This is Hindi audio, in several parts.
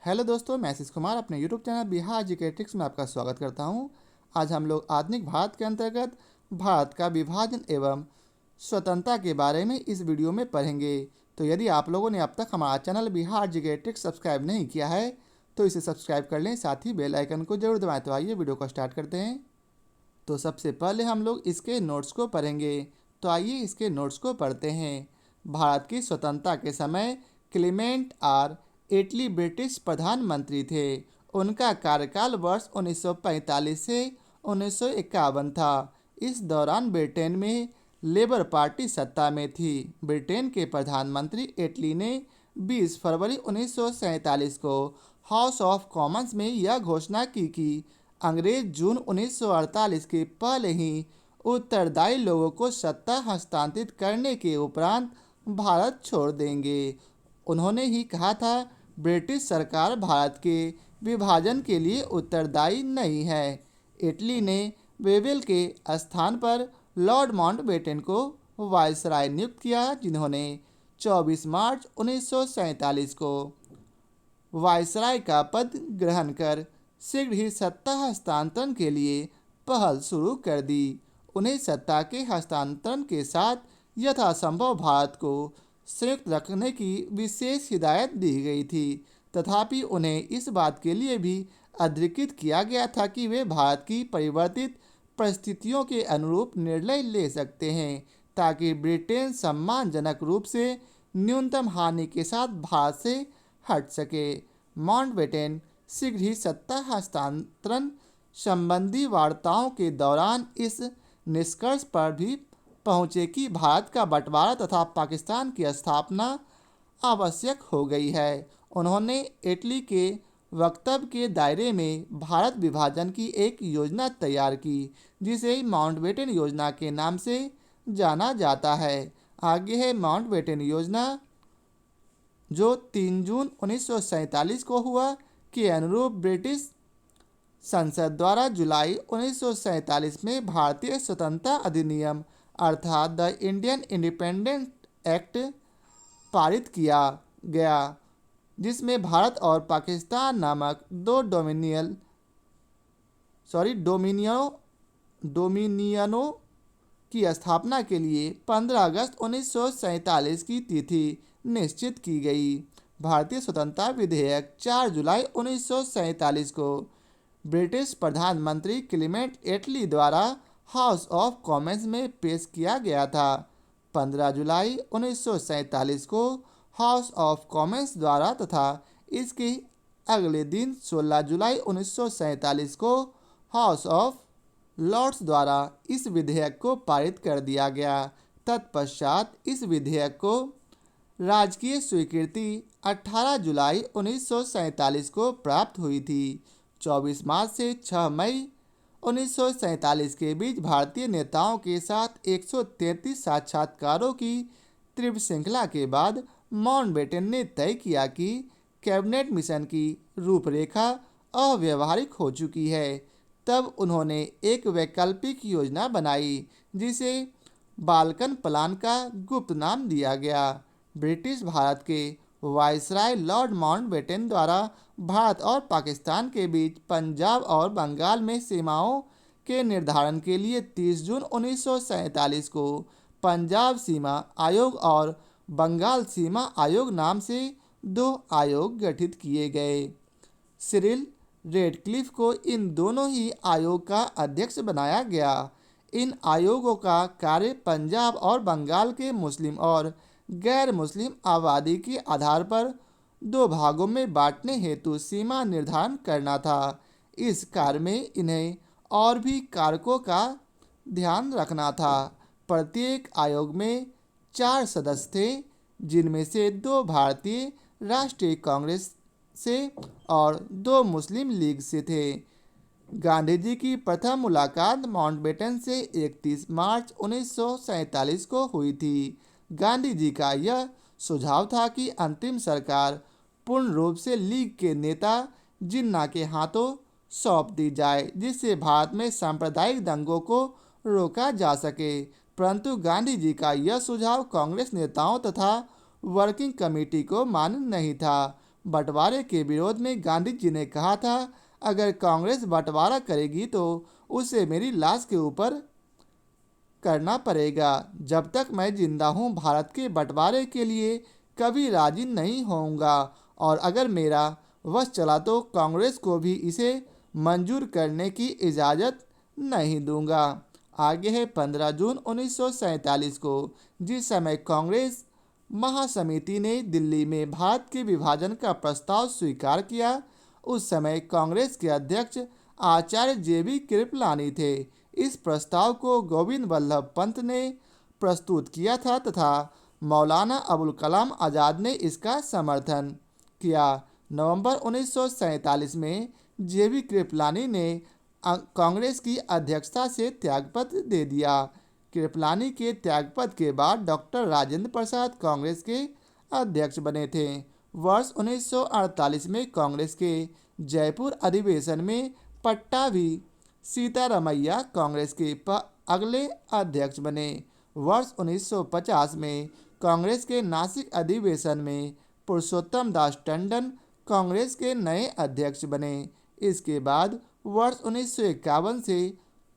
हेलो दोस्तों, मैं आशीष कुमार अपने यूट्यूब चैनल बिहार जीकेट्रिक्स में आपका स्वागत करता हूं। आज हम लोग आधुनिक भारत के अंतर्गत भारत का विभाजन एवं स्वतंत्रता के बारे में इस वीडियो में पढ़ेंगे। तो यदि आप लोगों ने अब तक हमारा चैनल बिहार जीकेट्रिक्स सब्सक्राइब नहीं किया है तो इसे सब्सक्राइब कर लें, साथ ही बेल आइकन को जरूर दबाएं। तो आइए वीडियो को स्टार्ट करते हैं। तो सबसे पहले हम लोग इसके नोट्स को पढ़ेंगे। तो आइए इसके नोट्स को पढ़ते हैं। भारत की स्वतंत्रता के समय क्लेमेंट आर एटली ब्रिटिश प्रधानमंत्री थे। उनका कार्यकाल वर्ष 1945 से 1951 था। इस दौरान ब्रिटेन में लेबर पार्टी सत्ता में थी। ब्रिटेन के प्रधानमंत्री एटली ने 20 फरवरी 1947 को हाउस ऑफ कॉमन्स में यह घोषणा की कि अंग्रेज जून 1948 के पहले ही उत्तरदायी लोगों को सत्ता हस्तांतरित करने के उपरांत भारत छोड़ देंगे। उन्होंने ही कहा था, ब्रिटिश सरकार भारत के विभाजन के लिए उत्तरदायी नहीं है। इटली ने वेवेल के स्थान पर लॉर्ड माउंटबेटन को वायसराय नियुक्त किया, जिन्होंने 24 मार्च 1947 को वायसराय का पद ग्रहण कर शीघ्र ही सत्ता हस्तांतरण के लिए पहल शुरू कर दी। उन्हें सत्ता के हस्तांतरण के साथ यथासंभव भारत को संयुक्त रखने की विशेष हिदायत दी गई थी। तथापि उन्हें इस बात के लिए भी अधिकृत किया गया था कि वे भारत की परिवर्तित परिस्थितियों के अनुरूप निर्णय ले सकते हैं, ताकि ब्रिटेन सम्मानजनक रूप से न्यूनतम हानि के साथ भारत से हट सके। माउंटबेटन शीघ्र ही सत्ता हस्तांतरण संबंधी वार्ताओं के दौरान इस निष्कर्ष पर भी पहुंचे कि भारत का बंटवारा तथा पाकिस्तान की स्थापना आवश्यक हो गई है। उन्होंने इटली के वक्तव्य के दायरे में भारत विभाजन की एक योजना तैयार की, जिसे माउंटबेटन योजना के नाम से जाना जाता है। आगे है माउंटबेटन योजना, जो 3 जून 1947 को हुआ, के अनुरूप ब्रिटिश संसद द्वारा जुलाई 1947 में भारतीय स्वतंत्रता अधिनियम अर्थात द इंडियन इंडिपेंडेंस एक्ट पारित किया गया, जिसमें भारत और पाकिस्तान नामक दो डोमिनियनों की स्थापना के लिए 15 अगस्त 1947 की तिथि निश्चित की गई। भारतीय स्वतंत्रता विधेयक 4 जुलाई 1947 को ब्रिटिश प्रधानमंत्री क्लेमेंट एटली द्वारा हाउस ऑफ कॉमन्स में पेश किया गया था। 15 जुलाई 1947 को हाउस ऑफ कॉमन्स द्वारा तथा इसके अगले दिन 16 जुलाई 1947 को हाउस ऑफ लॉर्ड्स द्वारा इस विधेयक को पारित कर दिया गया। तत्पश्चात इस विधेयक को राजकीय स्वीकृति 18 जुलाई 1947 को प्राप्त हुई थी। 24 मार्च से 6 मई 1947 के बीच भारतीय नेताओं के साथ 133 साक्षात्कारों की तीव्र श्रृंखला के बाद माउंटबेटन ने तय किया कि कैबिनेट मिशन की रूपरेखा अव्यावहारिक हो चुकी है। तब उन्होंने एक वैकल्पिक योजना बनाई, जिसे बाल्कन प्लान का गुप्त नाम दिया गया। ब्रिटिश भारत के वायसराय लॉर्ड माउंटबेटन द्वारा भारत और पाकिस्तान के बीच पंजाब और बंगाल में सीमाओं के निर्धारण के लिए 30 जून 1947 को पंजाब सीमा आयोग और बंगाल सीमा आयोग नाम से 2 आयोग गठित किए गए। सिरिल रेडक्लिफ को इन दोनों ही आयोग का अध्यक्ष बनाया गया। इन आयोगों का कार्य पंजाब और बंगाल के मुस्लिम और गैर मुस्लिम आबादी के आधार पर 2 भागों में बांटने हेतु सीमा निर्धारण करना था। इस कार्य में इन्हें और भी कारकों का ध्यान रखना था। प्रत्येक आयोग में 4 सदस्य थे, जिनमें से 2 भारतीय राष्ट्रीय कांग्रेस से और 2 मुस्लिम लीग से थे। गांधी जी की प्रथम मुलाकात माउंटबेटन से 31 मार्च 1947 को हुई थी। गांधी जी का यह सुझाव था कि अंतरिम सरकार पूर्ण रूप से लीग के नेता जिन्ना के हाथों सौंप दी जाए, जिससे भारत में सांप्रदायिक दंगों को रोका जा सके। परंतु गांधी जी का यह सुझाव कांग्रेस नेताओं तथा वर्किंग कमेटी को मान्य नहीं था। बंटवारे के विरोध में गांधी जी ने कहा था, अगर कांग्रेस बंटवारा करेगी तो उसे मेरी लाश के ऊपर करना पड़ेगा। जब तक मैं जिंदा हूँ भारत के बंटवारे के लिए कभी राजी नहीं होऊंगा और अगर मेरा वश चला तो कांग्रेस को भी इसे मंजूर करने की इजाज़त नहीं दूंगा। आगे है 15 जून 1947 को, जिस समय कांग्रेस महासमिति ने दिल्ली में भारत के विभाजन का प्रस्ताव स्वीकार किया। उस समय कांग्रेस के अध्यक्ष आचार्य जे.बी. कृपलानी थे। इस प्रस्ताव को गोविंद वल्लभ पंत ने प्रस्तुत किया था तथा मौलाना अबुल कलाम आज़ाद ने इसका समर्थन किया। नवंबर 1947 में जे.बी. कृपलानी ने कांग्रेस की अध्यक्षता से त्यागपत्र दे दिया। कृपलानी के त्यागपत्र के बाद डॉक्टर राजेंद्र प्रसाद कांग्रेस के अध्यक्ष बने थे। वर्ष 1948 में कांग्रेस के जयपुर अधिवेशन में पट्टाभी सीतारमैया कांग्रेस के अगले अध्यक्ष बने। वर्ष 1950 में कांग्रेस के नासिक अधिवेशन में पुरुषोत्तम दास टंडन कांग्रेस के नए अध्यक्ष बने। इसके बाद वर्ष 1951 से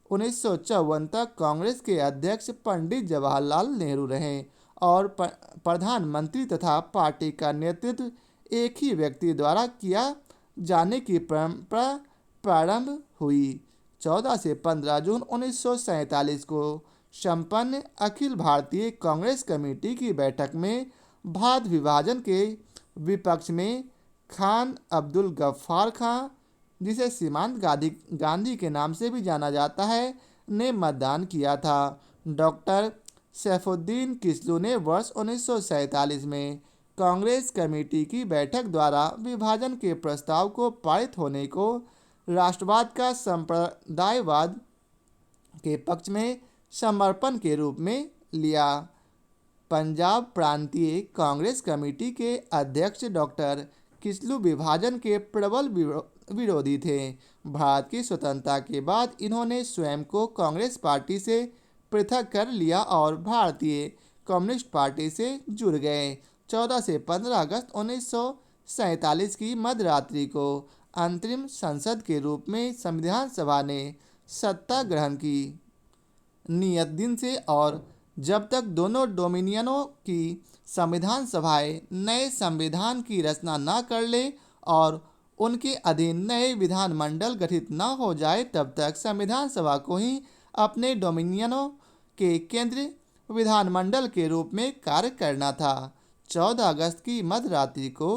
1954 तक कांग्रेस के अध्यक्ष पंडित जवाहरलाल नेहरू रहे और प्रधानमंत्री तथा पार्टी का नेतृत्व एक ही व्यक्ति द्वारा किया जाने की परंपरा प्रारंभ हुई। 14 से 15 जून 1947 को संपन्न अखिल भारतीय कांग्रेस कमेटी की बैठक में भारत विभाजन के विपक्ष में खान अब्दुल गफ्फार खां, जिसे सीमांत गांधी के नाम से भी जाना जाता है, ने मतदान किया था। डॉक्टर सैफुद्दीन किस्लू ने वर्ष 1947 में कांग्रेस कमेटी की बैठक द्वारा विभाजन के प्रस्ताव को पारित होने को राष्ट्रवाद का संप्रदायवाद के पक्ष में समर्पण के रूप में लिया। पंजाब प्रांतीय कांग्रेस कमेटी के अध्यक्ष डॉक्टर किस्लू विभाजन के प्रबल विरोधी थे। भारत की स्वतंत्रता के बाद इन्होंने स्वयं को कांग्रेस पार्टी से पृथक कर लिया और भारतीय कम्युनिस्ट पार्टी से जुड़ गए। 14 से 15 अगस्त 1947 की मध्यरात्रि को अंतरिम संसद के रूप में संविधान सभा ने सत्ता ग्रहण की नियत दिन से और जब तक दोनों डोमिनियनों की संविधान सभाएं नए संविधान की रचना न कर ले और उनके अधीन नए विधानमंडल गठित न हो जाए तब तक संविधान सभा को ही अपने डोमिनियनों के केंद्रीय विधानमंडल के रूप में कार्य करना था। 14 अगस्त की मध्यरात्रि को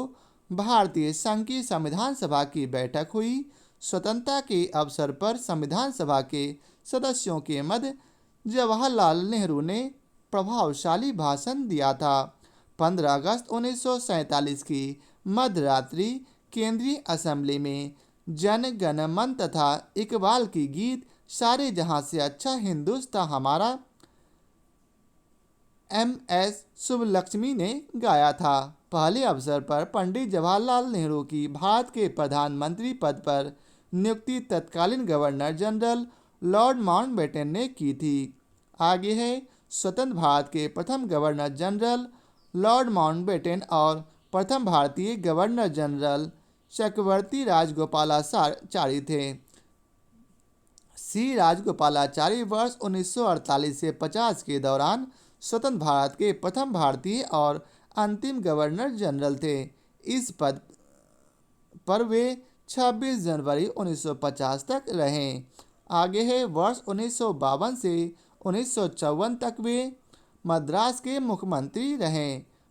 भारतीय संघ की संविधान सभा की बैठक हुई। स्वतंत्रता के अवसर पर संविधान सभा के सदस्यों के मध्य जवाहरलाल नेहरू ने प्रभावशाली भाषण दिया था। 15 अगस्त 1947 की मध्यरात्रि केंद्रीय असेंबली में जन गण मन तथा इकबाल की गीत सारे जहां से अच्छा हिंदुस्तान हमारा एम.एस. सुब्बलक्ष्मी ने गाया था। पहले अवसर पर पंडित जवाहरलाल नेहरू की भारत के प्रधानमंत्री पद पर नियुक्ति तत्कालीन गवर्नर जनरल लॉर्ड माउंटबेटन ने की थी। आगे है स्वतंत्र भारत के प्रथम गवर्नर जनरल लॉर्ड माउंटबेटन और प्रथम भारतीय गवर्नर जनरल चक्रवर्ती राजगोपालाचारी थे। सी राजगोपालाचारी वर्ष 1948 से 50 के दौरान स्वतंत्र भारत के प्रथम भारतीय और अंतिम गवर्नर जनरल थे। इस पद पर वे 26 जनवरी 1950 तक रहे। आगे है वर्ष 1952 से 1954 तक वे मद्रास के मुख्यमंत्री रहे।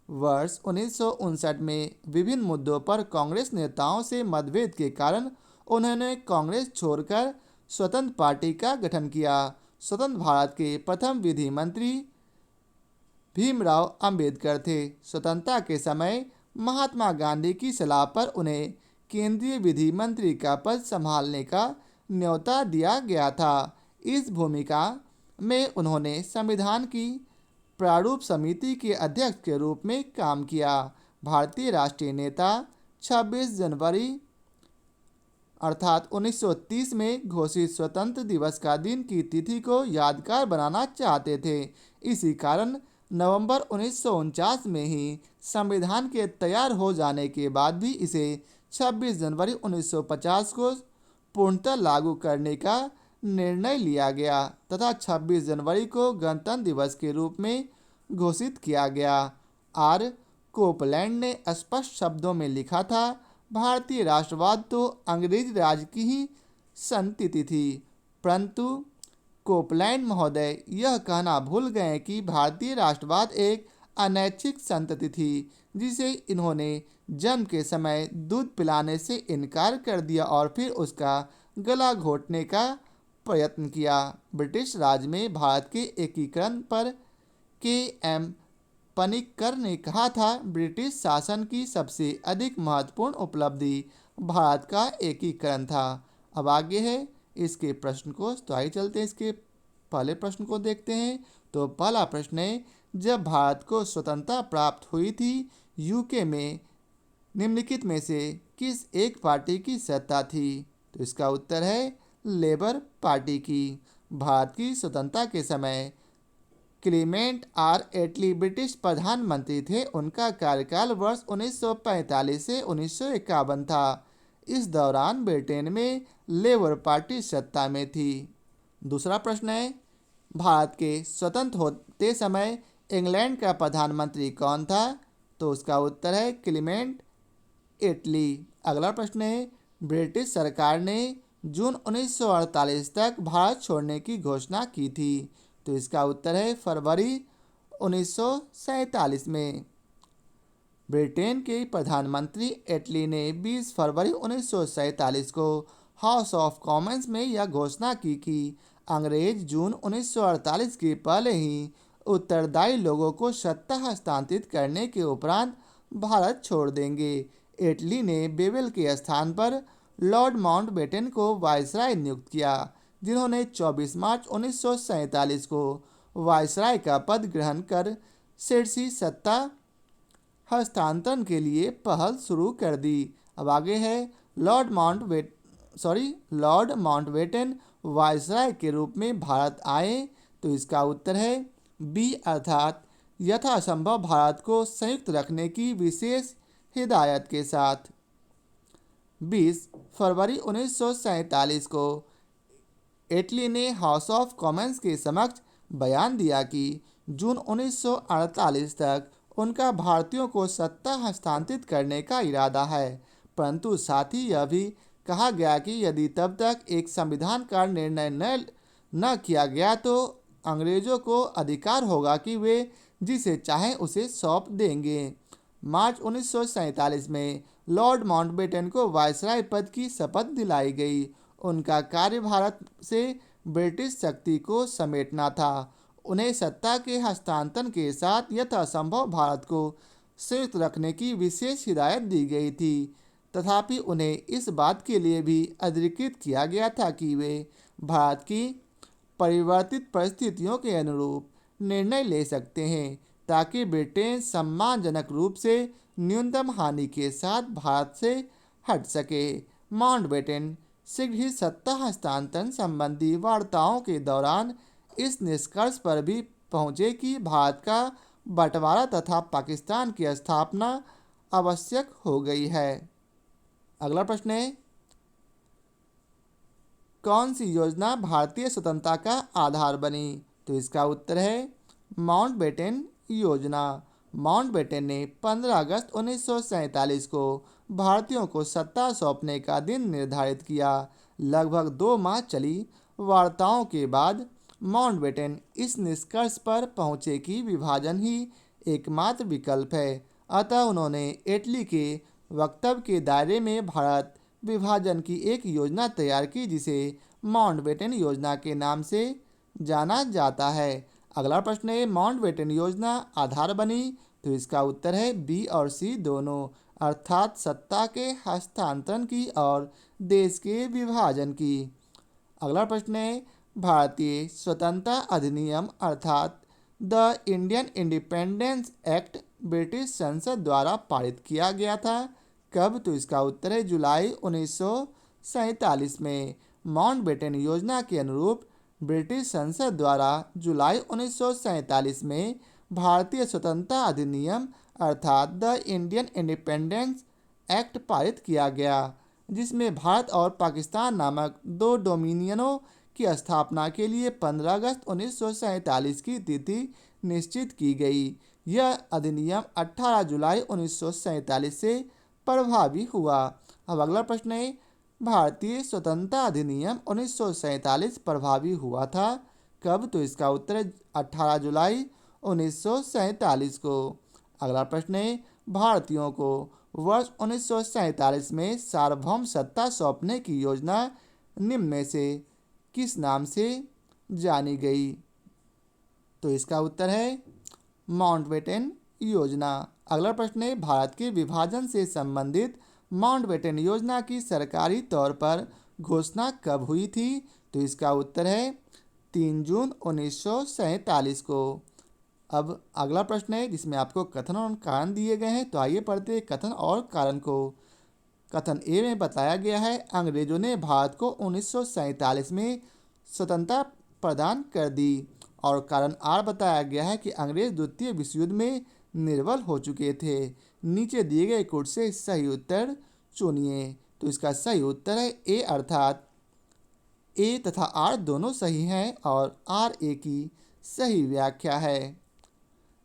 वर्ष 1959 में विभिन्न मुद्दों पर कांग्रेस नेताओं से मतभेद के कारण उन्होंने कांग्रेस छोड़कर स्वतंत्र पार्टी का गठन किया। स्वतंत्र भारत के प्रथम विधि मंत्री भीमराव अंबेडकर थे। स्वतंत्रता के समय महात्मा गांधी की सलाह पर उन्हें केंद्रीय विधि मंत्री का पद संभालने का न्योता दिया गया था। इस भूमिका में उन्होंने संविधान की प्रारूप समिति के अध्यक्ष के रूप में काम किया। भारतीय राष्ट्रीय नेता 26 जनवरी अर्थात 1930 में घोषित स्वतंत्र दिवस का दिन की तिथि को यादगार बनाना चाहते थे। इसी कारण नवंबर 1949 में ही संविधान के तैयार हो जाने के बाद भी इसे 26 जनवरी 1950 को पूर्णतः लागू करने का निर्णय लिया गया तथा 26 जनवरी को गणतंत्र दिवस के रूप में घोषित किया गया। आर कोपलैंड ने स्पष्ट शब्दों में लिखा था, भारतीय राष्ट्रवाद तो अंग्रेज राज की ही संतति थी। परंतु कोपलैंड महोदय यह कहना भूल गए कि भारतीय राष्ट्रवाद एक अनैच्छिक संतति थी जिसे इन्होंने जन्म के समय दूध पिलाने से इनकार कर दिया और फिर उसका गला घोटने का प्रयत्न किया। ब्रिटिश राज में भारत के एकीकरण पर के.एम. पनिक्कर ने कहा था, ब्रिटिश शासन की सबसे अधिक महत्वपूर्ण उपलब्धि भारत का एकीकरण था। अब आगे है इसके प्रश्न को, तो आइए चलते हैं इसके पहले प्रश्न को देखते हैं। तो पहला प्रश्न है, जब भारत को स्वतंत्रता प्राप्त हुई थी यूके में निम्नलिखित में से किस एक पार्टी की सत्ता थी? तो इसका उत्तर है लेबर पार्टी की। भारत की स्वतंत्रता के समय क्लीमेंट आर एटली ब्रिटिश प्रधानमंत्री थे। उनका कार्यकाल वर्ष 1945 से 1951 था। इस दौरान ब्रिटेन में लेबर पार्टी सत्ता में थी। दूसरा प्रश्न है, भारत के स्वतंत्र होते समय इंग्लैंड का प्रधानमंत्री कौन था? तो उसका उत्तर है क्लीमेंट एटली। अगला प्रश्न है, ब्रिटिश सरकार ने जून 1948 तक भारत छोड़ने की घोषणा की थी। तो इसका उत्तर है फरवरी 1947 में। ब्रिटेन के प्रधानमंत्री एटली ने 20 फरवरी 1947 को हाउस ऑफ कॉमन्स में यह घोषणा की कि अंग्रेज जून 1948 के पहले ही उत्तरदायी लोगों को सत्ता हस्तांतरित करने के उपरांत भारत छोड़ देंगे। एटली ने बेवेल के स्थान पर लॉर्ड माउंटबेटन को वायसराय नियुक्त किया, जिन्होंने 24 मार्च 1947 को वायसराय का पद ग्रहण कर शीर्षी सत्ता हस्तांतरण के लिए पहल शुरू कर दी। अब आगे है लॉर्ड माउंटबेटन वायसराय के रूप में भारत आए। तो इसका उत्तर है बी, अर्थात यथासंभव भारत को संयुक्त रखने की विशेष हिदायत के साथ। 20 फरवरी 1947 को एटली ने हाउस ऑफ कॉमन्स के समक्ष बयान दिया कि जून 1948 तक उनका भारतीयों को सत्ता हस्तांतरित करने का इरादा है, परंतु साथ ही यह भी कहा गया कि यदि तब तक एक संविधान का निर्णय न किया गया तो अंग्रेजों को अधिकार होगा कि वे जिसे चाहें उसे सौंप देंगे। मार्च 1947 में लॉर्ड माउंटबेटन को वायसराय पद की शपथ दिलाई गई। उनका कार्य भारत से ब्रिटिश शक्ति को समेटना था। उन्हें सत्ता के हस्तांतरण के साथ यथासंभव भारत को संयुक्त रखने की विशेष हिदायत दी गई थी। तथापि उन्हें इस बात के लिए भी अधिकृत किया गया था कि वे भारत की परिवर्तित परिस्थितियों के अनुरूप निर्णय ले सकते हैं, ताकि ब्रिटेन सम्मानजनक रूप से न्यूनतम हानि के साथ भारत से हट सके। माउंटबेटन शीघ्र ही सत्ता हस्तांतरण संबंधी वार्ताओं के दौरान इस निष्कर्ष पर भी पहुंचे कि भारत का बंटवारा तथा पाकिस्तान की स्थापना आवश्यक हो गई है। अगला प्रश्न है, कौन सी योजना भारतीय स्वतंत्रता का आधार बनी? तो इसका उत्तर है माउंटबेटन योजना। माउंटबेटन ने 15 अगस्त 1947 को भारतीयों को सत्ता सौंपने का दिन निर्धारित किया। लगभग 2 माह चली वार्ताओं के बाद माउंटबेटन इस निष्कर्ष पर पहुंचे कि विभाजन ही एकमात्र विकल्प है। अतः उन्होंने इटली के वक्तव्य के दायरे में भारत विभाजन की एक योजना तैयार की, जिसे माउंटबेटन योजना के नाम से जाना जाता है। अगला प्रश्न है, माउंटबेटन योजना आधार बनी? तो इसका उत्तर है बी और सी दोनों, अर्थात सत्ता के हस्तांतरण की और देश के विभाजन की। अगला प्रश्न है, भारतीय स्वतंत्रता अधिनियम अर्थात the Indian independence act British संसद द्वारा पारित किया गया था। कब? तो इसका उत्तर है जुलाई 1947 में। माउंटबेटन योजना के अनुरूप ब्रिटिश संसद द्वारा जुलाई 1947 में भारतीय स्वतंत्रता अधिनियम अर्थात द इंडियन इंडिपेंडेंस एक्ट पारित किया गया, जिसमें भारत और पाकिस्तान नामक दो डोमिनियनों की स्थापना के लिए 15 अगस्त 1947 की तिथि निश्चित की गई। यह अधिनियम 18 जुलाई 1947 से प्रभावी हुआ। अब अगला प्रश्न है, भारतीय स्वतंत्रता अधिनियम 1947 प्रभावी हुआ था कब? तो इसका उत्तर है 18 जुलाई 1947 को। अगला प्रश्न है, भारतीयों को वर्ष 1947 में सार्वभौम सत्ता सौंपने की योजना निम्न में से किस नाम से जानी गई? तो इसका उत्तर है माउंटबेटन योजना। अगला प्रश्न है, भारत के विभाजन से संबंधित माउंटबेटन योजना की सरकारी तौर पर घोषणा कब हुई थी? तो इसका उत्तर है 3 जून 1947 को। अब अगला प्रश्न है जिसमें आपको कथन और कारण दिए गए हैं, तो आइए पढ़ते हैं कथन और कारण को। कथन ए में बताया गया है, अंग्रेजों ने भारत को 1947 में स्वतंत्रता प्रदान कर दी। और कारण आर बताया गया है कि अंग्रेज द्वितीय विश्व युद्ध में निर्बल हो चुके थे। नीचे दिए गए कोड से सही उत्तर चुनिए। तो इसका सही उत्तर है ए, अर्थात ए तथा आर दोनों सही हैं और आर ए की सही व्याख्या है।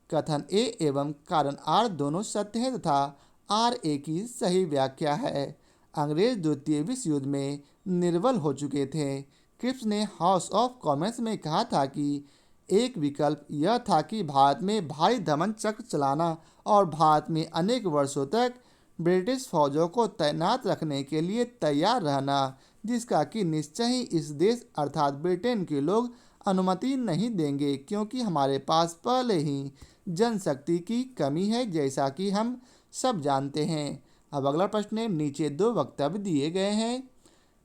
कथन ए एवं कारण आर दोनों सत्य हैं तथा आर ए की सही व्याख्या है। अंग्रेज द्वितीय विश्व युद्ध में निर्बल हो चुके थे। क्रिप्स ने हाउस ऑफ कॉमन्स में कहा था कि एक विकल्प यह था कि भारत में भारी दमन चक्र चलाना और भारत में अनेक वर्षों तक ब्रिटिश फौजों को तैनात रखने के लिए तैयार रहना, जिसका कि निश्चय ही इस देश अर्थात ब्रिटेन के लोग अनुमति नहीं देंगे, क्योंकि हमारे पास पहले ही जनशक्ति की कमी है, जैसा कि हम सब जानते हैं। अब अगला प्रश्न है, नीचे दो वक्तव्य दिए गए हैं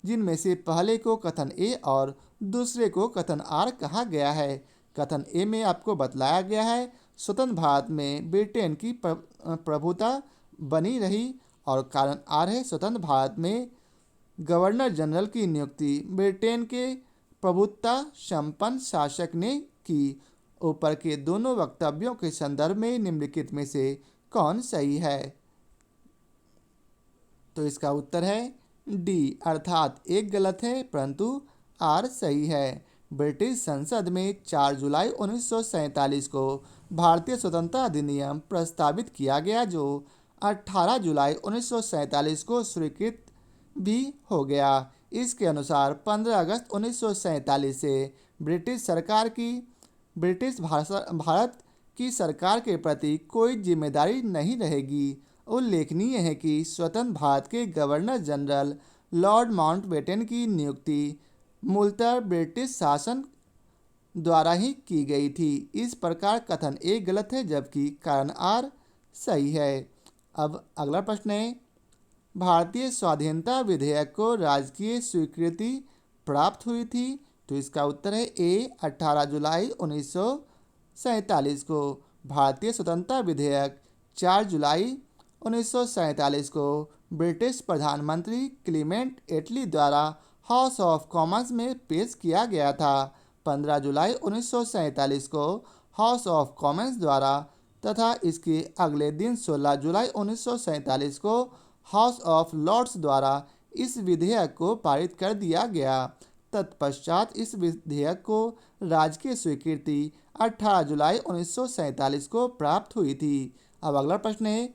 जिनमें से पहले को कथन ए और दूसरे को कथन आर कहा गया है। कथन ए में आपको बतलाया गया है, स्वतंत्र भारत में ब्रिटेन की प्रभुता बनी रही। और कारण आर है, स्वतंत्र भारत में गवर्नर जनरल की नियुक्ति ब्रिटेन के प्रभुत्ता संपन्न शासक ने की। ऊपर के दोनों वक्तव्यों के संदर्भ में निम्नलिखित में से कौन सही है? तो इसका उत्तर है डी, अर्थात एक गलत है परंतु आर सही है। ब्रिटिश संसद में 4 जुलाई 1947 को भारतीय स्वतंत्रता अधिनियम प्रस्तावित किया गया, जो 18 जुलाई 1947 को स्वीकृत भी हो गया। इसके अनुसार 15 अगस्त 1947 से ब्रिटिश भारत की सरकार के प्रति कोई जिम्मेदारी नहीं रहेगी। उल्लेखनीय है कि स्वतंत्र भारत के गवर्नर जनरल लॉर्ड माउंटबेटन की नियुक्ति मूलतः ब्रिटिश शासन द्वारा ही की गई थी। इस प्रकार कथन ए गलत है जबकि कारण आर सही है। अब अगला प्रश्न है, भारतीय स्वाधीनता विधेयक को राजकीय स्वीकृति प्राप्त हुई थी। तो इसका उत्तर है ए, 18 जुलाई 1947 को। भारतीय स्वतंत्रता विधेयक 4 जुलाई 1947 को ब्रिटिश प्रधानमंत्री क्लीमेंट एटली द्वारा हाउस ऑफ कॉमन्स में पेश किया गया था। 15 जुलाई 1947 को हाउस ऑफ कॉमन्स द्वारा तथा इसके अगले दिन 16 जुलाई 1947 को हाउस ऑफ लॉर्ड्स द्वारा इस विधेयक को पारित कर दिया गया। तत्पश्चात इस विधेयक को राजकीय स्वीकृति 18 जुलाई 1947 को प्राप्त हुई थी। अब अगला प्रश्न है,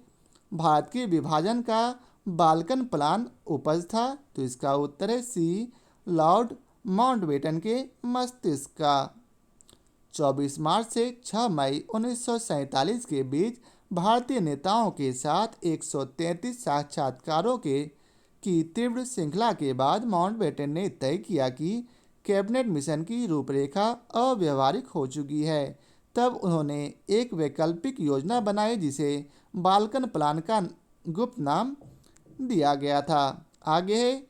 भारत के विभाजन का बाल्कन प्लान उपज था। तो इसका उत्तर है सी, लॉर्ड माउंटबेटन के मस्तिष्क का। 24 मार्च से 6 मई 1947 के बीच भारतीय नेताओं के साथ 133 साक्षात्कारों की तीव्र श्रृंखला के बाद माउंटबेटन ने तय किया कि कैबिनेट मिशन की रूपरेखा अव्यवहारिक हो चुकी है। तब उन्होंने एक वैकल्पिक योजना बनाई जिसे बाल्कन प्लान का गुप्त नाम दिया गया था। आगे है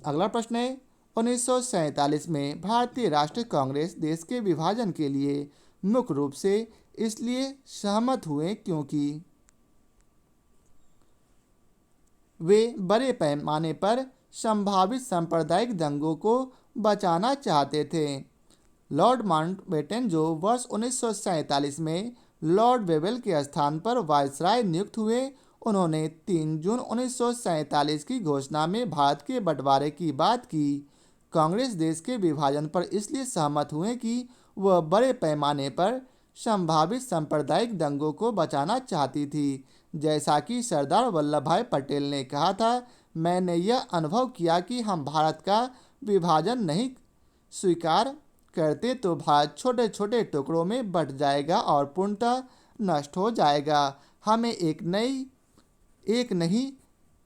अगला प्रश्न है, 1947 में भारतीय राष्ट्रीय कांग्रेस देश के विभाजन के लिए मुख्य रूप से इसलिए सहमत हुए क्योंकि वे बड़े पैमाने पर संभावित सांप्रदायिक दंगों को बचाना चाहते थे। लॉर्ड माउंटबेटन, जो वर्ष 1947 में लॉर्ड वेवेल के स्थान पर वायसराय नियुक्त हुए, उन्होंने 3 जून 1947 की घोषणा में भारत के बंटवारे की बात की। कांग्रेस देश के विभाजन पर इसलिए सहमत हुए कि वह बड़े पैमाने पर संभावित सांप्रदायिक दंगों को बचाना चाहती थी। जैसा कि सरदार वल्लभ भाई पटेल ने कहा था, मैंने यह अनुभव किया कि हम भारत का विभाजन नहीं स्वीकार करते तो भारत छोटे छोटे टुकड़ों में बंट जाएगा और पूर्णतः नष्ट हो जाएगा। हमें एक नहीं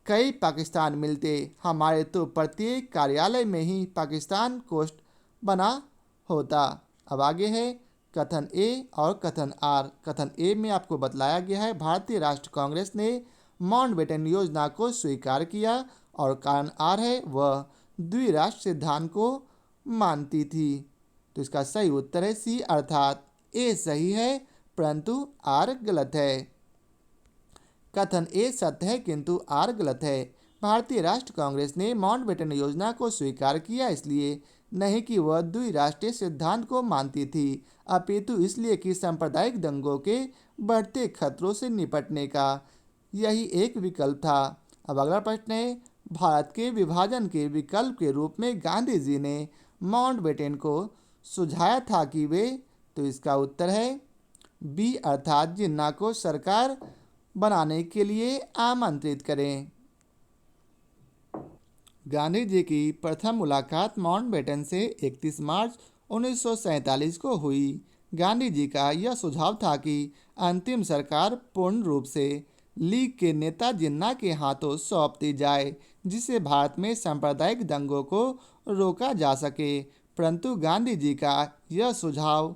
कई पाकिस्तान मिलते, हमारे तो प्रत्येक कार्यालय में ही पाकिस्तान कोष्ठ बना होता। अब आगे है कथन ए और कथन आर। कथन ए में आपको बतलाया गया है, भारतीय राष्ट्र कांग्रेस ने माउंटबेटन योजना को स्वीकार किया, और कारण आर है, वह द्विराष्ट्र सिद्धांत को मानती थी। तो इसका सही उत्तर है सी, अर्थात ए सही है परंतु आर गलत है। कथन ए सत्य है किंतु आर गलत है। भारतीय राष्ट्र कांग्रेस ने माउंटबेटन योजना को स्वीकार किया इसलिए नहीं कि वह द्विराष्ट्रीय सिद्धांत को मानती थी, अपितु इसलिए कि सांप्रदायिक दंगों के बढ़ते खतरों से निपटने का यही एक विकल्प था। अब अगला प्रश्न है, भारत के विभाजन के विकल्प के रूप में गांधी जी ने माउंटबेटन को सुझाया था कि वे, तो इसका उत्तर है बी, अर्थात जिन्ना को सरकार बनाने के लिए आमंत्रित करें। गांधी जी की प्रथम मुलाकात माउंटबेटन से 31 मार्च 1947 को हुई। गांधी जी का यह सुझाव था कि अंतिम सरकार पूर्ण रूप से लीग के नेता जिन्ना के हाथों सौंप दी जाए, जिससे भारत में सांप्रदायिक दंगों को रोका जा सके। परंतु गांधी जी का यह सुझाव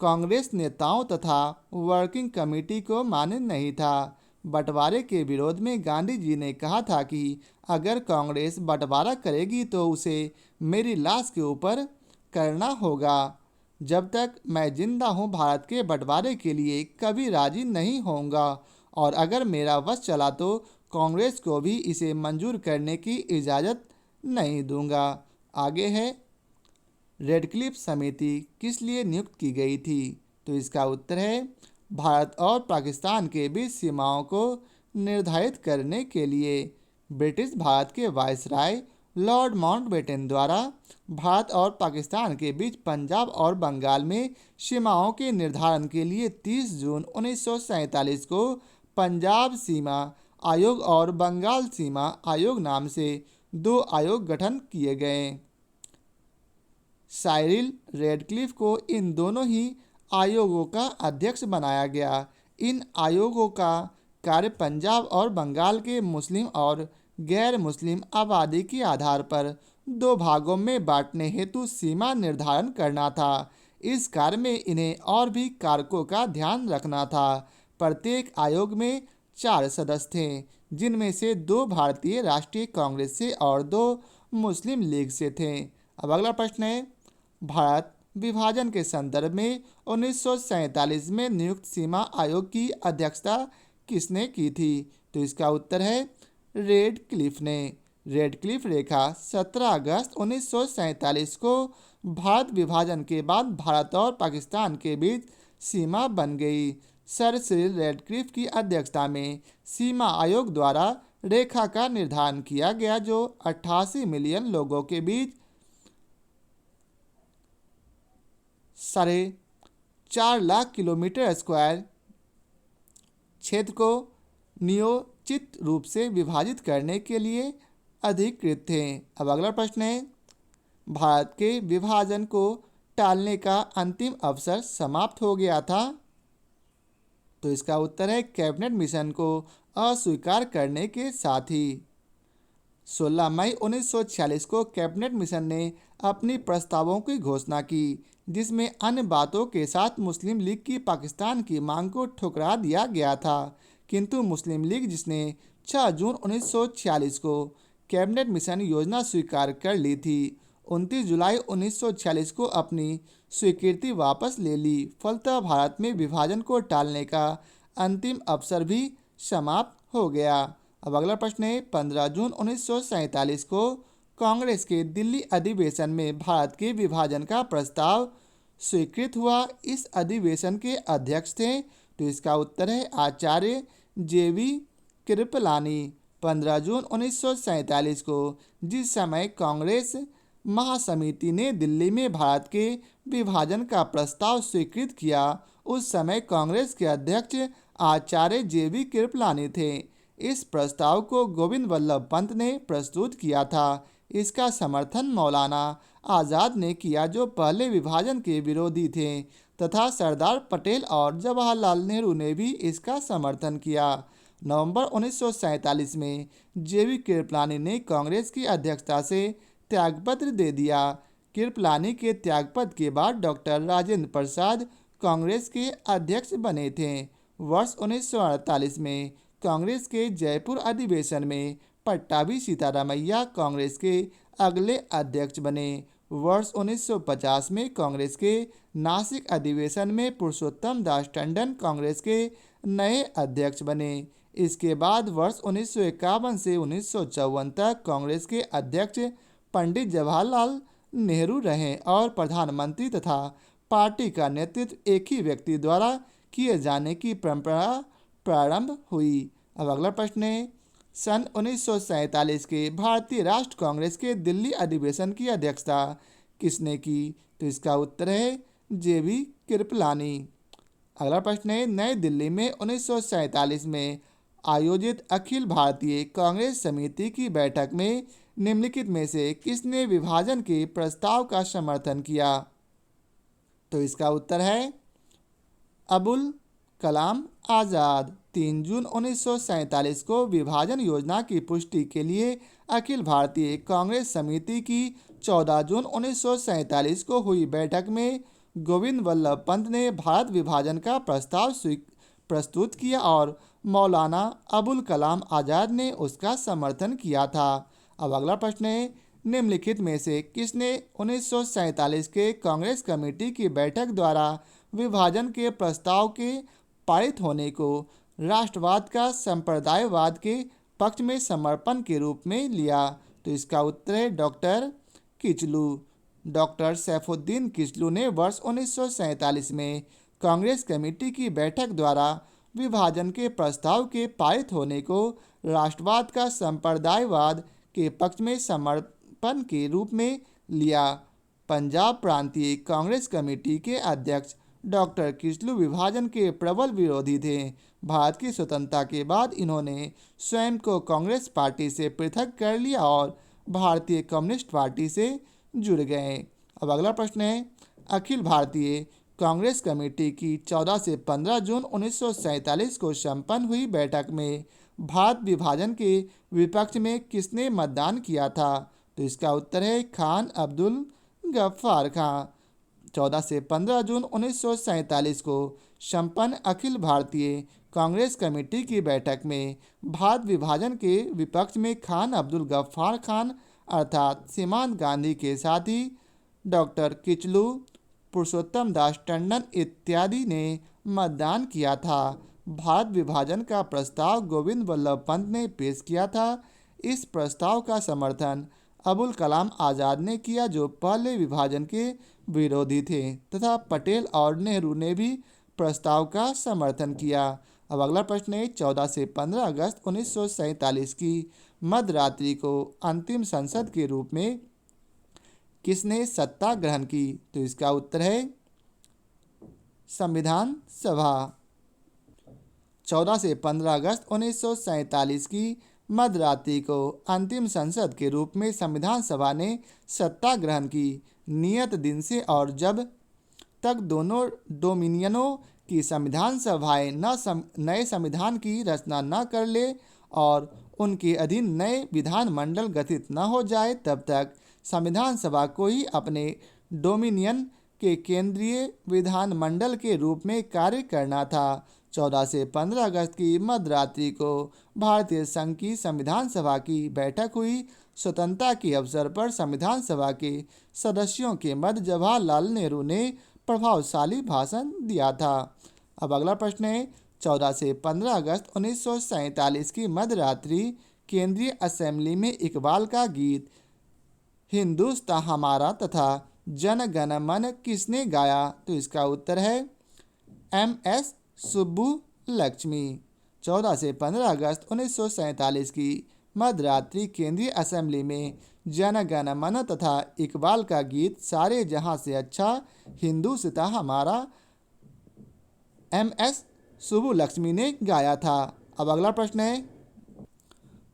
कांग्रेस नेताओं तथा वर्किंग कमेटी को मान्य नहीं था। बंटवारे के विरोध में गांधी जी ने कहा था कि अगर कांग्रेस बंटवारा करेगी तो उसे मेरी लाश के ऊपर करना होगा। जब तक मैं जिंदा हूँ भारत के बंटवारे के लिए कभी राजी नहीं होऊंगा, और अगर मेरा वश चला तो कांग्रेस को भी इसे मंजूर करने की इजाज़त नहीं दूंगा। आगे है, रेडक्लिफ समिति किस लिए नियुक्त की गई थी? तो इसका उत्तर है भारत और पाकिस्तान के बीच सीमाओं को निर्धारित करने के लिए। ब्रिटिश भारत के वायसराय लॉर्ड माउंटबेटन द्वारा भारत और पाकिस्तान के बीच पंजाब और बंगाल में सीमाओं के निर्धारण के लिए 30 जून 1947 को पंजाब सीमा आयोग और बंगाल सीमा आयोग नाम से 2 आयोग गठन किए गए। साइरिल रेडक्लिफ को इन दोनों ही आयोगों का अध्यक्ष बनाया गया। इन आयोगों का कार्य पंजाब और बंगाल के मुस्लिम और गैर मुस्लिम आबादी के आधार पर 2 भागों में बांटने हेतु सीमा निर्धारण करना था। इस कार्य में इन्हें और भी कारकों का ध्यान रखना था। प्रत्येक आयोग में 4 सदस्य थे, जिनमें से 2 भारतीय राष्ट्रीय कांग्रेस से और 2 मुस्लिम लीग से थे। अब अगला प्रश्न है, भारत विभाजन के संदर्भ में 1947 में नियुक्त सीमा आयोग की अध्यक्षता किसने की थी? तो इसका उत्तर है रेडक्लिफ ने। रेडक्लिफ रेखा 17 अगस्त 1947 को भारत विभाजन के बाद भारत और पाकिस्तान के बीच सीमा बन गई। सर सिरिल रेडक्लिफ की अध्यक्षता में सीमा आयोग द्वारा रेखा का निर्धारण किया गया, जो 88 मिलियन लोगों के बीच 4.5 लाख किलोमीटर स्क्वायर क्षेत्र को नियोजित रूप से विभाजित करने के लिए अधिकृत थे। अब अगला प्रश्न है, भारत के विभाजन को टालने का अंतिम अवसर समाप्त हो गया था। तो इसका उत्तर है कैबिनेट मिशन को अस्वीकार करने के साथ ही। 16 मई 1946 को कैबिनेट मिशन ने अपनी प्रस्तावों की घोषणा की, जिसमें अन्य बातों के साथ मुस्लिम लीग की पाकिस्तान की मांग को ठुकरा दिया गया था। किंतु मुस्लिम लीग, जिसने 6 जून 1946 को कैबिनेट मिशन योजना स्वीकार कर ली थी, 29 जुलाई 1946 को अपनी स्वीकृति वापस ले ली। फलतः भारत में विभाजन को टालने का अंतिम अवसर भी समाप्त हो गया। अब अगला प्रश्न है, 15 जून 1947 को कांग्रेस के दिल्ली अधिवेशन में भारत के विभाजन का प्रस्ताव स्वीकृत हुआ। इस अधिवेशन के अध्यक्ष थे? तो इसका उत्तर है आचार्य जेवी कृपलानी। 15 जून 1947 को जिस समय कांग्रेस महासमिति ने दिल्ली में भारत के विभाजन का प्रस्ताव स्वीकृत किया, उस समय कांग्रेस के अध्यक्ष आचार्य जेवी कृपलानी थे। इस प्रस्ताव को गोविंद वल्लभ पंत ने प्रस्तुत किया था। इसका समर्थन मौलाना आज़ाद ने किया, जो पहले विभाजन के विरोधी थे, तथा सरदार पटेल और जवाहरलाल नेहरू ने भी इसका समर्थन किया। नवंबर 1947 में जेवी कृपलानी ने कांग्रेस की अध्यक्षता से त्यागपत्र दे दिया। कृपलानी के त्यागपत्र के बाद डॉक्टर राजेंद्र प्रसाद कांग्रेस के अध्यक्ष बने थे। वर्ष 1948 में कांग्रेस के जयपुर अधिवेशन में पट्टाभी सीतारामैया कांग्रेस के अगले अध्यक्ष बने। वर्ष 1950 में कांग्रेस के नासिक अधिवेशन में पुरुषोत्तम दास टंडन कांग्रेस के नए अध्यक्ष बने। इसके बाद वर्ष 1951 से 1954 तक कांग्रेस के अध्यक्ष पंडित जवाहरलाल नेहरू रहे और प्रधानमंत्री तथा पार्टी का नेतृत्व एक ही व्यक्ति द्वारा किए जाने की परंपरा प्रारंभ हुई। अब अगला प्रश्न है, सन 1947 के भारतीय राष्ट्र कांग्रेस के दिल्ली अधिवेशन की अध्यक्षता किसने की? तो इसका उत्तर है जेवी कृपलानी। अगला प्रश्न है, नई दिल्ली में 1947 में आयोजित अखिल भारतीय कांग्रेस समिति की बैठक में निम्नलिखित में से किसने विभाजन के प्रस्ताव का समर्थन किया? तो इसका उत्तर है अबुल कलाम आज़ाद। 3 जून 1947 को विभाजन योजना की पुष्टि के लिए अखिल भारतीय कांग्रेस समिति की 14 जून 1947 को हुई बैठक में गोविंद वल्लभ पंत ने भारत विभाजन का प्रस्ताव प्रस्तुत किया और मौलाना अबुल कलाम आज़ाद ने उसका समर्थन किया था। अब अगला प्रश्न है, निम्नलिखित में से किसने 1947 के कांग्रेस कमेटी की बैठक द्वारा विभाजन के प्रस्ताव के पारित होने को राष्ट्रवाद का संप्रदायवाद के पक्ष में समर्पण के रूप में लिया? तो इसका उत्तर है डॉक्टर किचलू। डॉक्टर सैफुद्दीन किचलू ने वर्ष 1947 में कांग्रेस कमेटी की बैठक द्वारा विभाजन के प्रस्ताव के पारित होने को राष्ट्रवाद का संप्रदायवाद के पक्ष में समर्पण के रूप में लिया। पंजाब प्रांतीय कांग्रेस कमेटी के अध्यक्ष डॉक्टर किचलू विभाजन के प्रबल विरोधी थे। भारत की स्वतंत्रता के बाद इन्होंने स्वयं को कांग्रेस पार्टी से पृथक कर लिया और भारतीय कम्युनिस्ट पार्टी से जुड़ गए। अब अगला प्रश्न है, अखिल भारतीय कांग्रेस कमेटी की 14 से 15 जून 1947 को संपन्न हुई बैठक में भारत विभाजन के विपक्ष में किसने मतदान किया था? तो इसका उत्तर है खान अब्दुल गफ्फार खां। 14 से 15 जून 1947 को संपन्न अखिल भारतीय कांग्रेस कमेटी की बैठक में भारत विभाजन के विपक्ष में खान अब्दुल गफ्फार खान अर्थात सीमांत गांधी के साथ ही डॉक्टर किचलू, पुरुषोत्तम दास टंडन इत्यादि ने मतदान किया था। भारत विभाजन का प्रस्ताव गोविंद वल्लभ पंत ने पेश किया था। इस प्रस्ताव का समर्थन अबुल कलाम आज़ाद ने किया, जो पहले विभाजन के विरोधी थे, तथा पटेल और नेहरू ने भी प्रस्ताव का समर्थन किया। अब अगला प्रश्न है, 14 से 15 अगस्त 1947 की मध्य रात्रि को अंतिम संसद के रूप में किसने सत्ता ग्रहण की? तो इसका उत्तर है संविधान सभा। 14 से 15 अगस्त 1947 की मध्य रात्रि को अंतिम संसद के रूप में संविधान सभा ने सत्ता ग्रहण की। नियत दिन से और जब तक दोनों डोमिनियनों की संविधान सभाएं नए संविधान की रचना न कर ले और उनके अधीन नए विधानमंडल गठित न हो जाए, तब तक संविधान सभा को ही अपने डोमिनियन के केंद्रीय विधानमंडल के रूप में कार्य करना था। 14 से 15 अगस्त की मध्य रात्रि को भारतीय संघ की संविधान सभा की बैठक हुई। स्वतंत्रता के अवसर पर संविधान सभा के सदस्यों के मध्य जवाहरलाल नेहरू ने प्रभावशाली भाषण दिया था। अब अगला प्रश्न है, 14 से 15 अगस्त 1947 की मध्य रात्रि केंद्रीय असेंबली में इकबाल का गीत हिंदुस्तान हमारा तथा जन गण मन किसने गाया? तो इसका उत्तर है MS सुब्बू लक्ष्मी। 14 से 15 अगस्त 1947 की मध्यरात्रि केंद्रीय असेंबली में जन गण मन तथा इकबाल का गीत सारे जहां से अच्छा हिंदू सिता हमारा MS सुब्बू लक्ष्मी ने गाया था। अब अगला प्रश्न है,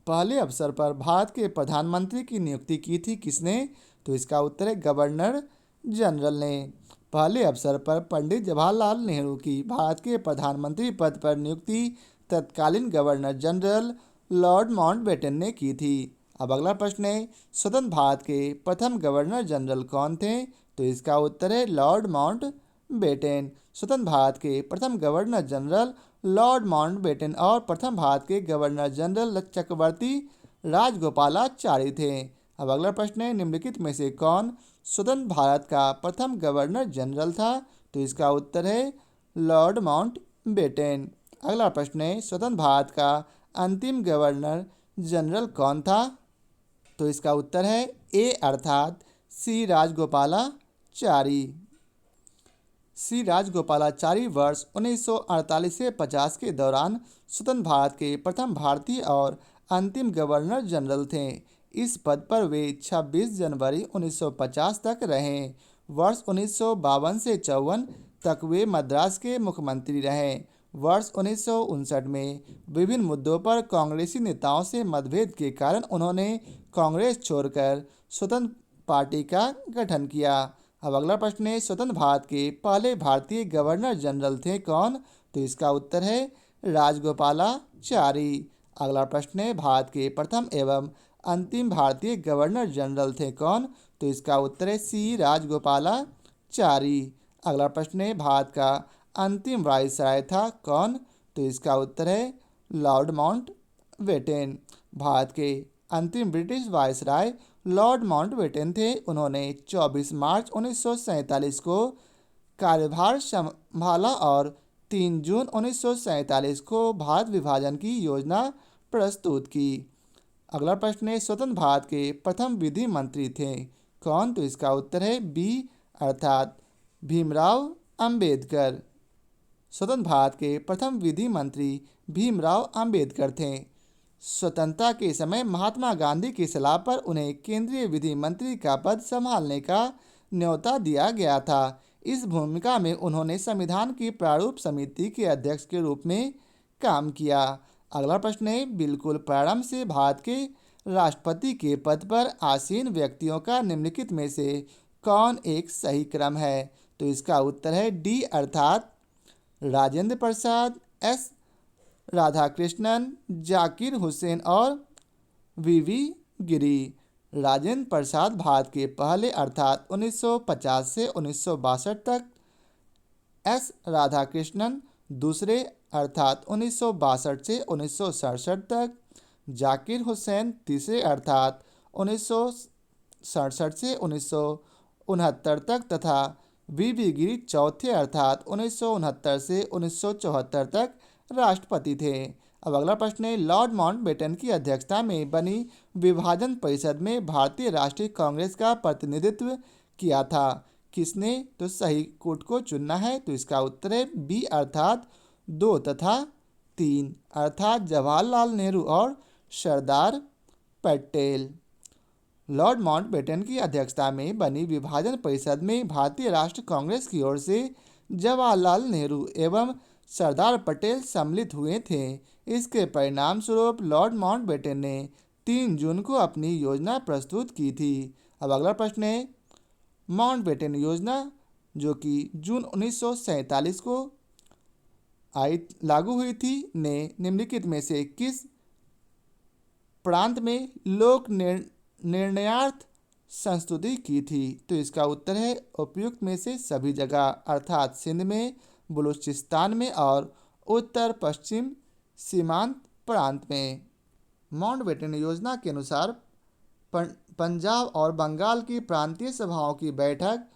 पहले अवसर पर भारत के प्रधानमंत्री की नियुक्ति की थी किसने? तो इसका उत्तर है गवर्नर जनरल ने। पहले अवसर पर पंडित जवाहरलाल नेहरू की भारत के प्रधानमंत्री पद पर नियुक्ति तत्कालीन गवर्नर जनरल लॉर्ड माउंटबेटन ने की थी। अब अगला प्रश्न है, स्वतंत्र भारत के प्रथम गवर्नर जनरल कौन थे? तो इसका उत्तर है लॉर्ड माउंटबेटन। स्वतंत्र भारत के प्रथम गवर्नर जनरल लॉर्ड माउंटबेटन और प्रथम भारत के गवर्नर जनरल चक्रवर्ती राजगोपालाचारी थे। अब अगला प्रश्न है, निम्नलिखित में से कौन स्वतंत्र भारत का प्रथम गवर्नर जनरल था? तो इसका उत्तर है लॉर्ड माउंटबेटन। अगला प्रश्न है, स्वतंत्र भारत का अंतिम गवर्नर जनरल कौन था? तो इसका उत्तर है ए अर्थात सी राजगोपालाचारी। सी राजगोपालाचारी वर्ष 1948 से 50 के दौरान स्वतंत्र भारत के प्रथम भारतीय और अंतिम गवर्नर जनरल थे। इस पद पर वे 26 जनवरी 1950 तक रहे। वर्ष 1952 से 54 तक वे मद्रास के मुख्यमंत्री रहे। वर्ष 1959 में विभिन्न मुद्दों पर कांग्रेसी नेताओं से मतभेद के कारण उन्होंने कांग्रेस छोड़कर स्वतंत्र पार्टी का गठन किया। अब अगला प्रश्न है, स्वतंत्र भारत के पहले भारतीय गवर्नर जनरल थे कौन? तो इसका उत्तर है राजगोपालाचारी। अगला प्रश्न है, भारत के प्रथम एवं अंतिम भारतीय गवर्नर जनरल थे कौन? तो इसका उत्तर है सी राजगोपालाचारी। अगला प्रश्न है, भारत का अंतिम वायसराय था कौन? तो इसका उत्तर है लॉर्ड माउंटबेटन। भारत के अंतिम ब्रिटिश वायसराय लॉर्ड माउंटबेटन थे। उन्होंने 24 मार्च 1947 को कार्यभार संभाला और 3 जून 1947 को भारत विभाजन की योजना प्रस्तुत की। अगला प्रश्न है, स्वतंत्र भारत के प्रथम विधि मंत्री थे कौन? तो इसका उत्तर है बी अर्थात भीमराव अंबेडकर। स्वतंत्र भारत के प्रथम विधि मंत्री भीमराव अंबेडकर थे। स्वतंत्रता के समय महात्मा गांधी की सलाह पर उन्हें केंद्रीय विधि मंत्री का पद संभालने का न्योता दिया गया था। इस भूमिका में उन्होंने संविधान की प्रारूप समिति के अध्यक्ष के रूप में काम किया। अगला प्रश्न है, बिल्कुल प्रारंभ से भारत के राष्ट्रपति के पद पर आसीन व्यक्तियों का निम्नलिखित में से कौन एक सही क्रम है? तो इसका उत्तर है डी अर्थात राजेंद्र प्रसाद, एस राधाकृष्णन, जाकिर हुसैन और वीवी गिरी। राजेंद्र प्रसाद भारत के पहले अर्थात 1950 से 1962 तक, एस राधाकृष्णन दूसरे अर्थात 1962 से 1967 तक, जाकिर हुसैन तीसरे अर्थात 1967 से 1969 तक तथा वीवी गिरी चौथे अर्थात 1969 से 1974 तक राष्ट्रपति थे। अब अगला प्रश्न है, लॉर्ड माउंटबेटन की अध्यक्षता में बनी विभाजन परिषद में भारतीय राष्ट्रीय कांग्रेस का प्रतिनिधित्व किया था किसने? तो सही कोट को चुनना है। तो इसका उत्तर है बी अर्थात 2 तथा 3 अर्थात जवाहरलाल नेहरू और सरदार पटेल। लॉर्ड माउंटबेटन की अध्यक्षता में बनी विभाजन परिषद में भारतीय राष्ट्रीय कांग्रेस की ओर से जवाहरलाल नेहरू एवं सरदार पटेल सम्मिलित हुए थे। इसके परिणाम स्वरूप लॉर्ड माउंटबेटन ने 3 जून को अपनी योजना प्रस्तुत की थी। अब अगला प्रश्न है, माउंटबेटन योजना जो कि जून 1947 को लागू हुई थी ने निम्नलिखित में से किस प्रांत में लोक निर्णयार्थ संस्तुति की थी? तो इसका उत्तर है उपयुक्त में से सभी जगह अर्थात सिंध में, बलूचिस्तान में और उत्तर पश्चिम सीमांत प्रांत में। माउंटबेटन योजना के अनुसार पंजाब और बंगाल की प्रांतीय सभाओं की बैठक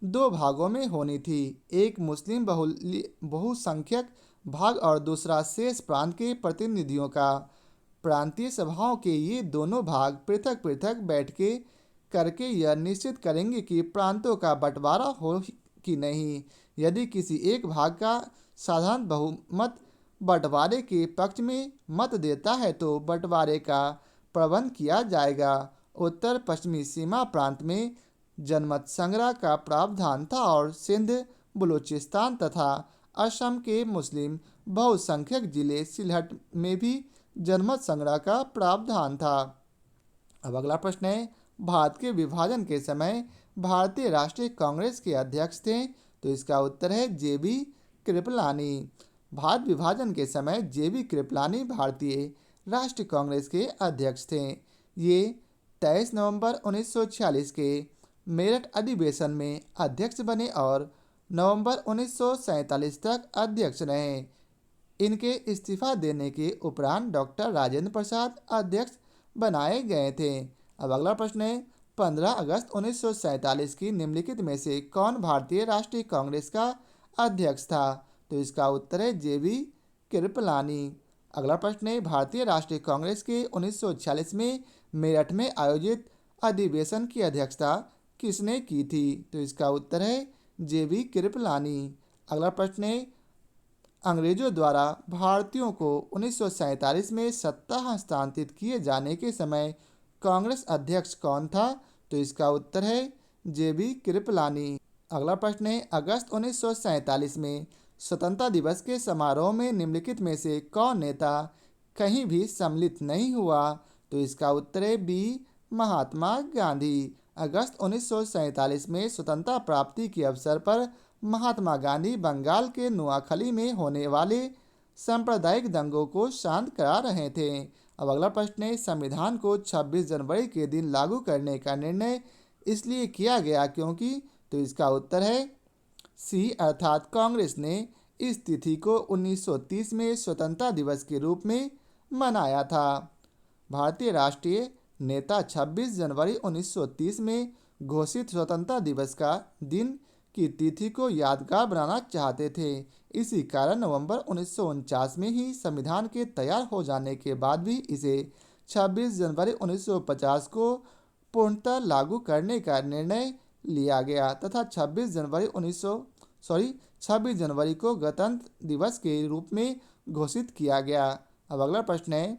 2 भागों में होनी थी, एक मुस्लिम बहुसंख्यक भाग और दूसरा शेष प्रांत के प्रतिनिधियों का। प्रांतीय सभाओं के ये दोनों भाग पृथक पृथक बैठकें करके यह निश्चित करेंगे कि प्रांतों का बंटवारा हो कि नहीं। यदि किसी एक भाग का साधारण बहुमत बंटवारे के पक्ष में मत देता है तो बंटवारे का प्रबंध किया जाएगा। उत्तर पश्चिमी सीमा प्रांत में जनमत संग्रह का प्रावधान था और सिंध, बलूचिस्तान तथा असम के मुस्लिम बहुसंख्यक जिले सिलहट में भी जनमत संग्रह का प्रावधान था। अब अगला प्रश्न है, भारत के विभाजन के समय भारतीय राष्ट्रीय कांग्रेस के अध्यक्ष थे। तो इसका उत्तर है जेबी कृपलानी। भारत विभाजन के समय जेबी कृपलानी भारतीय राष्ट्रीय कांग्रेस के अध्यक्ष थे। ये 23 नवंबर 1946 के मेरठ अधिवेशन में अध्यक्ष बने और नवंबर 1947 तक अध्यक्ष रहे। इनके इस्तीफा देने के उपरांत डॉक्टर राजेंद्र प्रसाद अध्यक्ष बनाए गए थे। अब अगला प्रश्न है, 15 अगस्त 1947 की निम्नलिखित में से कौन भारतीय राष्ट्रीय कांग्रेस का अध्यक्ष था। तो इसका उत्तर है जेबी कृपलानी। अगला प्रश्न है, भारतीय राष्ट्रीय कांग्रेस के 1946 में मेरठ में आयोजित अधिवेशन की अध्यक्षता किसने की थी। तो इसका उत्तर है जेबी कृपलानी। अगला प्रश्न है, अंग्रेजों द्वारा भारतीयों को 1947 में सत्ता हस्तांतरित किए जाने के समय कांग्रेस अध्यक्ष कौन था। तो इसका उत्तर है जेबी कृपलानी। अगला प्रश्न है, अगस्त 1947 में स्वतंत्रता दिवस के समारोह में निम्नलिखित में से कौन नेता कहीं भी सम्मिलित नहीं हुआ। तो इसका उत्तर है बी महात्मा गांधी। अगस्त 1947 में स्वतंत्रता प्राप्ति के अवसर पर महात्मा गांधी बंगाल के नोआखली में होने वाले सांप्रदायिक दंगों को शांत करा रहे थे। अब अगला प्रश्न है, संविधान को 26 जनवरी के दिन लागू करने का निर्णय इसलिए किया गया क्योंकि। तो इसका उत्तर है सी अर्थात कांग्रेस ने इस तिथि को 1930 में स्वतंत्रता दिवस के रूप में मनाया था। भारतीय राष्ट्रीय नेता 26 जनवरी 1930 में घोषित स्वतंत्रता दिवस का दिन की तिथि को यादगार बनाना चाहते थे। इसी कारण नवंबर 1949 में ही संविधान के तैयार हो जाने के बाद भी इसे 26 जनवरी 1950 को पूर्णतः लागू करने का निर्णय लिया गया तथा 26 जनवरी को गणतंत्र दिवस के रूप में घोषित किया गया। अब अगला प्रश्न है,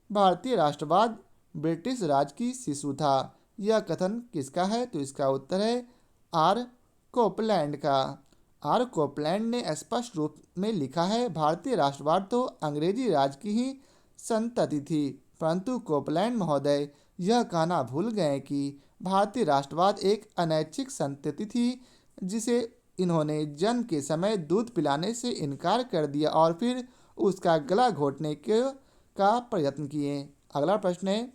भारतीय राष्ट्रवाद ब्रिटिश राज की शिशु था। यह कथन किसका है। तो इसका उत्तर है आर कोपलैंड का। आर कोपलैंड ने स्पष्ट रूप में लिखा है, भारतीय राष्ट्रवाद तो अंग्रेजी राज की ही संतति थी, परंतु कोपलैंड महोदय यह कहना भूल गए कि भारतीय राष्ट्रवाद एक अनैच्छिक संतति थी जिसे इन्होंने जन्म के समय दूध पिलाने से इनकार कर दिया और फिर उसका गला घोटने का प्रयत्न किए। अगला प्रश्न है,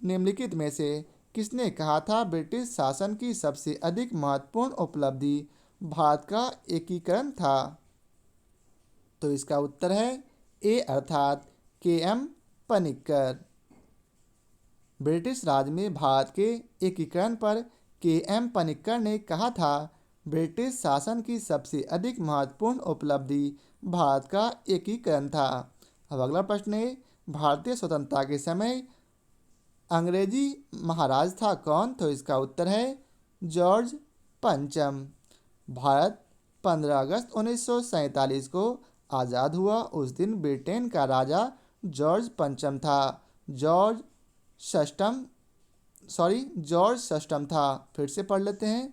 निम्नलिखित में से किसने कहा था ब्रिटिश शासन की सबसे अधिक महत्वपूर्ण उपलब्धि भारत का एकीकरण था। तो इसका उत्तर है ए अर्थात के.एम. पनिक्कर। ब्रिटिश राज में भारत के एकीकरण पर के.एम. पनिक्कर ने कहा था, ब्रिटिश शासन की सबसे अधिक महत्वपूर्ण उपलब्धि भारत का एकीकरण था। अब अगला प्रश्न है, भारतीय स्वतंत्रता के समय अंग्रेजी महाराज था कौन। तो इसका उत्तर है जॉर्ज पंचम। भारत 15 अगस्त 1947 को आज़ाद हुआ। उस दिन ब्रिटेन का राजा जॉर्ज पंचम था। जॉर्ज षष्ठम था। फिर से पढ़ लेते हैं,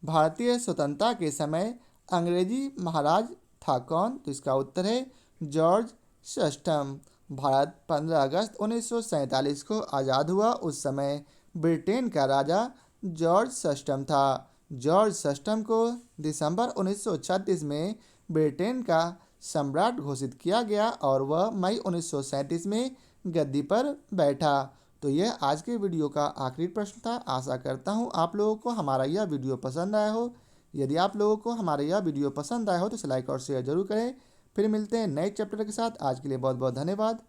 भारतीय स्वतंत्रता के समय अंग्रेजी महाराज था कौन। तो इसका उत्तर है जॉर्ज षष्ठम। भारत 15 अगस्त 1947 को आज़ाद हुआ। उस समय ब्रिटेन का राजा जॉर्ज षष्ठम था। जॉर्ज षष्ठम को दिसंबर 1936 में ब्रिटेन का सम्राट घोषित किया गया और वह मई 1937 में गद्दी पर बैठा। तो यह आज के वीडियो का आखिरी प्रश्न था। आशा करता हूँ आप लोगों को हमारा यह वीडियो पसंद आया हो। यदि आप लोगों को हमारा यह वीडियो पसंद आया हो तो इसे लाइक और शेयर जरूर करें। फिर मिलते हैं नए चैप्टर के साथ। आज के लिए बहुत बहुत धन्यवाद।